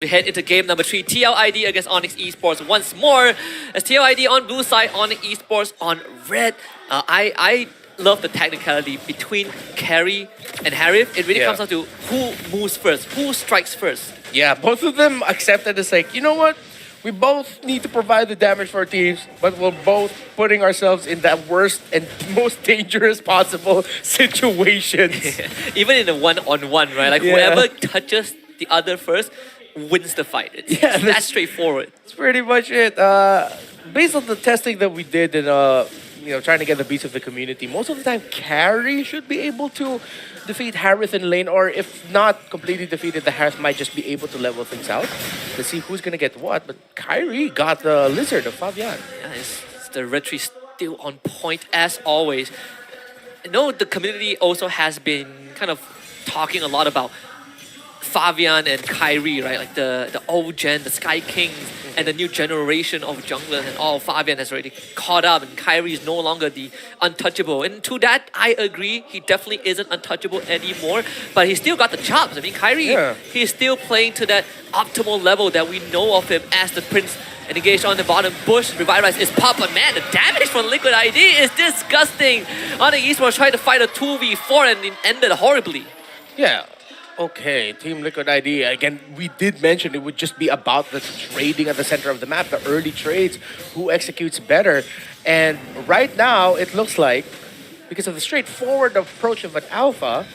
We head into game number 3, tlid against Onyx Esports once more. As tlid on blue side, Onyx Esports on red. I love the technicality between carry and Harif. It really comes down to who moves first, who strikes first. Yeah, both of them accepted as like, you know what? We both need to provide the damage for our teams, but we're both putting ourselves in that worst and most dangerous possible situations. Even in a one-on-one, right? Like whoever touches the other first wins the fight. It's that straightforward. That's pretty much it. Based on the testing that we did and trying to get the beats of the community, most of the time carry should be able to defeat Harith in lane, or if not completely defeated, the Harith might just be able to level things out to see who's gonna get what. But Kyrie got the lizard of Fabian. Yeah, it's the retry still on point as always. I know the community also has been kind of talking a lot about Fabian and Kyrie, right? Like the old gen, the Sky Kings, and the new generation of junglers and all. Fabian has already caught up, and Kyrie is no longer the untouchable. And to that, I agree. He definitely isn't untouchable anymore, but he still got the chops. I mean, Kyrie, he's still playing to that optimal level that we know of him as the Prince. And engaged on the bottom bush, Revitalize is pop, but man, the damage from Liquid ID is disgusting. Onyx Esports tried to fight a 2v4 and it ended horribly. Yeah. Okay, Team Liquid ID, again, we did mention it would just be about the trading at the center of the map, the early trades, who executes better. And right now, it looks like, because of the straightforward approach of an alpha,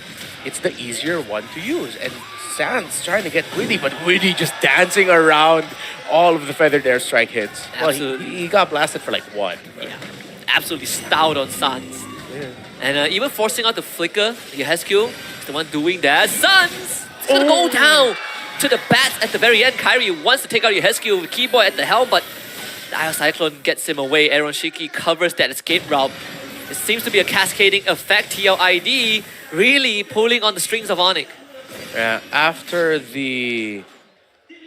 it's the easier one to use. And Sans trying to get Witty, but Witty just dancing around all of the feathered airstrike hits. Absolutely. Well, he got blasted for like one. Yeah, absolutely stout on Sans. Yeah. And even forcing out the flicker, Yehescu is the one doing that. Sans! It's gonna go down to the bats at the very end. Kyrie wants to take out Yehescu with Keyboy at the helm, but Dire Cyclone gets him away. Aaron Shiki covers that escape route. It seems to be a cascading effect. tlid really pulling on the strings of Onyx. Yeah, after the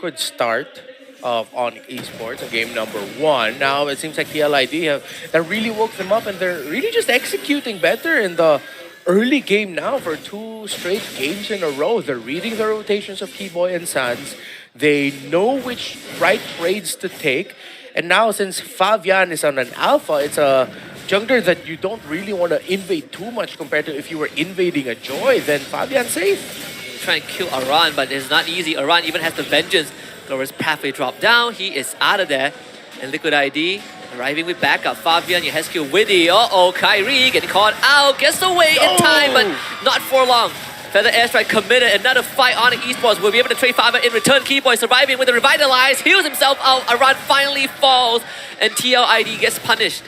good start of Onyx Esports in game number 1. Now it seems like tlid that really woke them up, and they're really just executing better in the early game now for 2 straight games in a row. They're reading the rotations of Keyboy and Sans. They know which right trades to take. And now since Fabian is on an alpha, it's a jungler that you don't really want to invade too much compared to if you were invading a Joy, then Fabian's safe. Trying to kill Aran, but it's not easy. Aran even has the Vengeance. Glover's pathway dropped down. He is out of there. And Liquid ID arriving with backup. Fabian, Yehescu, Witty. Uh-oh, Kyrie getting caught out. Gets away in time, but not for long. Feather Airstrike committed. Another fight on Esports. Will be able to trade Fabian in return. Keyboy surviving with the Revitalize. Heals himself out. Aran finally falls. And tlid gets punished.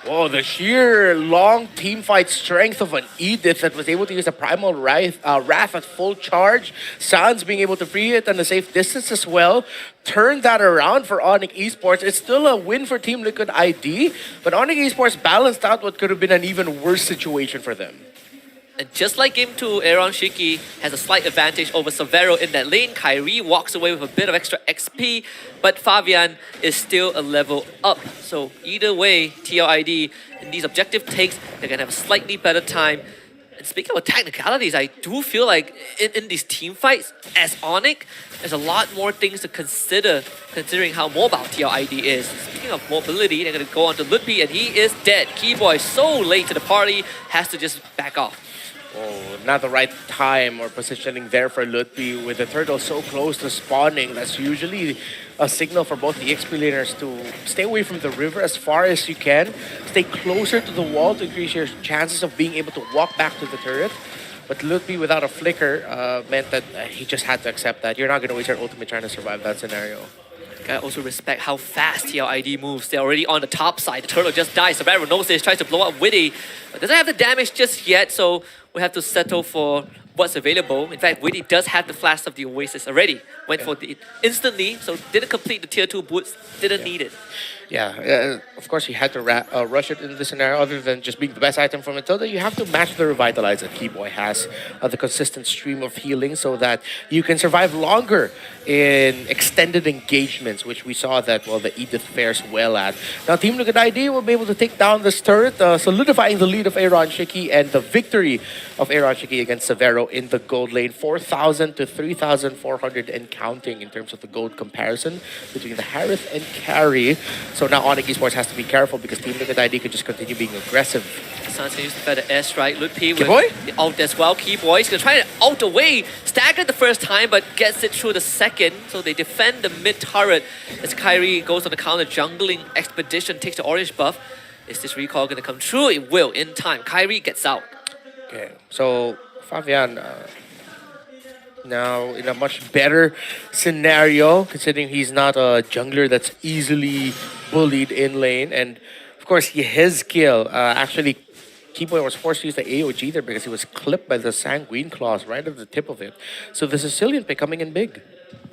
Whoa, the sheer long teamfight strength of an Edith that was able to use a Primal Wrath at full charge. Sans being able to free it on a safe distance as well. Turned that around for Onyx Esports. It's still a win for Team Liquid ID, but Onyx Esports balanced out what could have been an even worse situation for them. And just like Game 2, Aaron Shiki has a slight advantage over Severo in that lane. Kyrie walks away with a bit of extra XP, but Fabian is still a level up. So either way, tlid in these objective takes, they're going to have a slightly better time. And speaking of technicalities, I do feel like in these team fights, as Onyx, there's a lot more things to consider, considering how mobile tlid is. Speaking of mobility, they're going to go on to Ludby, and he is dead. Keyboy so late to the party, has to just back off. Oh, not the right time or positioning there for Ludby with the turtle so close to spawning. That's usually a signal for both the XP laners to stay away from the river as far as you can. Stay closer to the wall to increase your chances of being able to walk back to the turret. But Ludby without a flicker meant that he just had to accept that. You're not going to waste your ultimate trying to survive that scenario. I also respect how fast tlid moves. They're already on the top side. The turtle just dies. Severo knows this, tries to blow up Witty, but doesn't have the damage just yet, so we have to settle for what's available. In fact, Witty does have the Flash of the Oasis already. Went for it instantly, so didn't complete the tier 2 boots, didn't need it. Yeah, of course he had to rush it in this scenario. Other than just being the best item from Matilda, you have to match the Revitalize that Keyboy has, the consistent stream of healing, so that you can survive longer in extended engagements, which we saw that, well, the Edith fares well at. Now, Team Liquid ID will be able to take down this turret, solidifying the lead of Aaron Shiki and the victory of Aaron Shiki against Severo in the gold lane, 4,000 to 3,400 and counting in terms of the gold comparison between the Harith and Carry. So now onic esports has to be careful because Team Liquid ID could just continue being aggressive. Sans can use the feather S, right? Ludpi with Keyboy? the ult as well. Keyboy is going to try to ult away. Staggered the first time, but gets it through the second. So they defend the mid turret as Kyrie goes on the counter jungling expedition, takes the orange buff. Is this recall going to come true? It will in time. Kyrie gets out. Okay, so Fabian now in a much better scenario, considering he's not a jungler that's easily bullied in lane. And of course, his kill, actually, Keyboy was forced to use the AOG there because he was clipped by the Sanguine Claws right at the tip of it. So the Sicilian pick coming in big.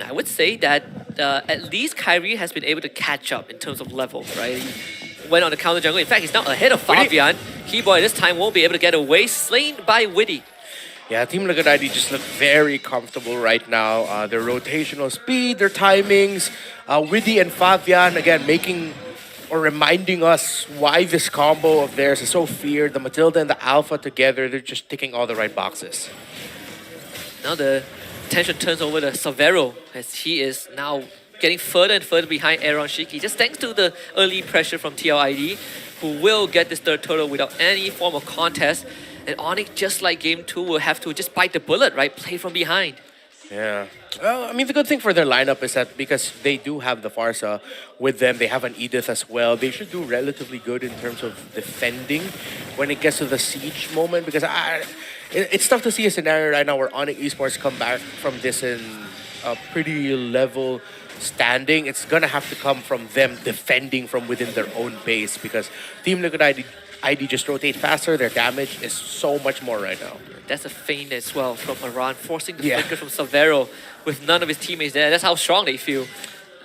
I would say that at least Kyrie has been able to catch up in terms of level, right? He went on the counter jungle. In fact, he's now ahead of Fabian. Keyboy this time won't be able to get away, slain by Witty. Yeah, Team Liquid ID just look very comfortable right now. Their rotational speed, their timings. Witty and Fabian, again, making or reminding us why this combo of theirs is so feared. The Matilda and the Alpha together, they're just ticking all the right boxes. Now the attention turns over to Savero as he is now getting further and further behind Aaron Shiki, just thanks to the early pressure from TLID, who will get this third turtle without any form of contest. And onic, just like game 2, will have to just bite the bullet, right? Play from behind. Yeah. Well, I mean, the good thing for their lineup is that because they do have the Farsa with them, they have an Edith as well. They should do relatively good in terms of defending when it gets to the siege moment. Because it's tough to see a scenario right now where onic esports come back from this in a pretty level standing. It's gonna have to come from them defending from within their own base because Team Liquid ID just rotate faster. Their damage is so much more right now. That's a feint as well from Iran, forcing the flicker from Savero with none of his teammates there. That's how strong they feel.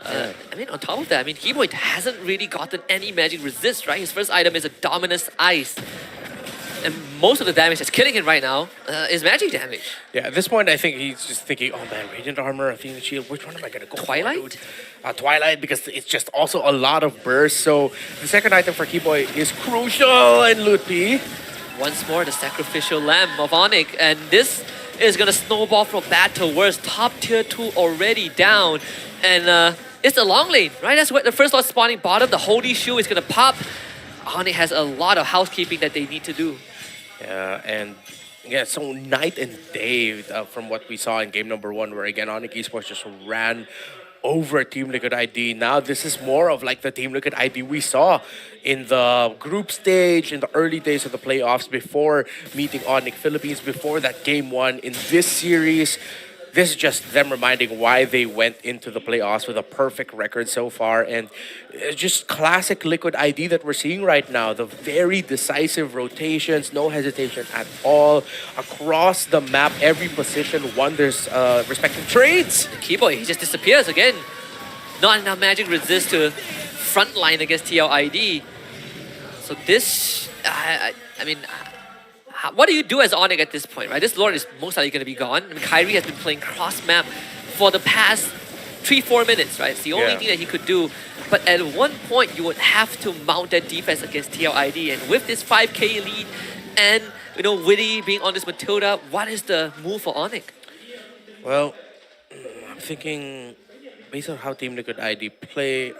I mean, on top of that, I mean, Keyboy hasn't really gotten any magic resist, right? His first item is a Dominus Ice. And most of the damage that's killing him right now is magic damage. Yeah, at this point, I think he's just thinking, oh man, Radiant Armor, Athena Shield, which one am I going to go Twilight? for, Twilight, because it's just also a lot of burst. So the second item for Keyboy is crucial in Loot P. Once more, the sacrificial lamb of onic. And this is going to snowball from bad to worse. Top tier 2 already down. And it's the long lane, right? That's what the first lot spawning bottom. The Holy Shoe is going to pop. onic has a lot of housekeeping that they need to do. Yeah, and yeah, so night and day from what we saw in game number 1, where again onic esports just ran over Team Liquid ID. Now this is more of like the Team Liquid ID we saw in the group stage, in the early days of the playoffs, before meeting onic Philippines, before that game 1 in this series. This is just them reminding why they went into the playoffs with a perfect record so far. And it's just classic Liquid ID that we're seeing right now. The very decisive rotations, no hesitation at all. Across the map, every position won their respective trades. Keyboy, he just disappears again. Not enough magic resist to frontline against TLID. So this, I mean, what do you do as onic at this point, right? This Lord is most likely going to be gone. I mean, Kyrie has been playing cross-map for the past 3-4 minutes, right? It's the only thing that he could do. But at one point, you would have to mount that defense against TLID. And with this 5k lead and, you know, Witty being on this Matilda, what is the move for onic? Well, I'm thinking based on how Team Liquid ID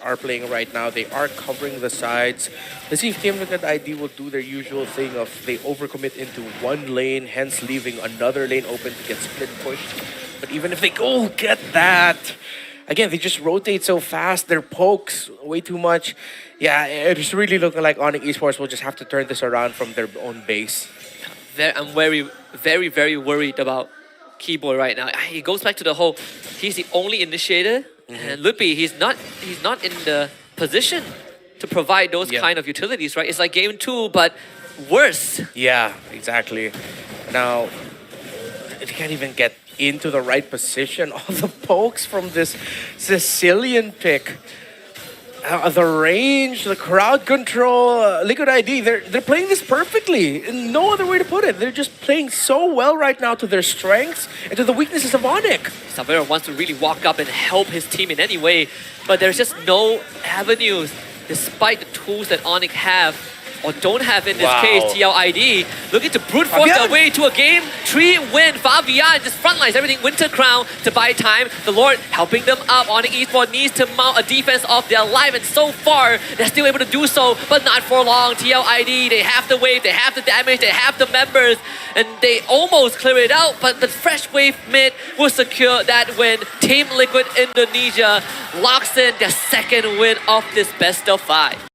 are playing right now, they are covering the sides. Let's see if Team Liquid ID will do their usual thing of they overcommit into one lane, hence leaving another lane open to get split pushed. But even if they go get that, again, they just rotate so fast, their pokes way too much. Yeah, it's really looking like onic esports will just have to turn this around from their own base. I'm very, very, very worried about Keyboy right now. He goes back to the whole, he's the only initiator. And Lupi, he's not in the position to provide those kind of utilities, right? It's like game 2, but worse. Yeah, exactly. Now, they can't even get into the right position. All the pokes from this Sicilian pick. The range, the crowd control, Liquid ID, they're playing this perfectly. No other way to put it. They're just playing so well right now to their strengths and to the weaknesses of onic. Savero wants to really walk up and help his team in any way, but there's just no avenues, despite the tools that onic have. or don't have in this Wow. case, TLID, looking to brute force their Fabian. way to a game 3 win. Fabian just frontlines everything, Winter Crown to buy time. The Lord helping them up. onic esports needs to mount a defense of their life, and so far, they're still able to do so, but not for long. TLID, they have the wave, they have the damage, they have the members, and they almost clear it out, but the fresh wave mid will secure that win. Team Liquid Indonesia locks in their second win of this best of 5.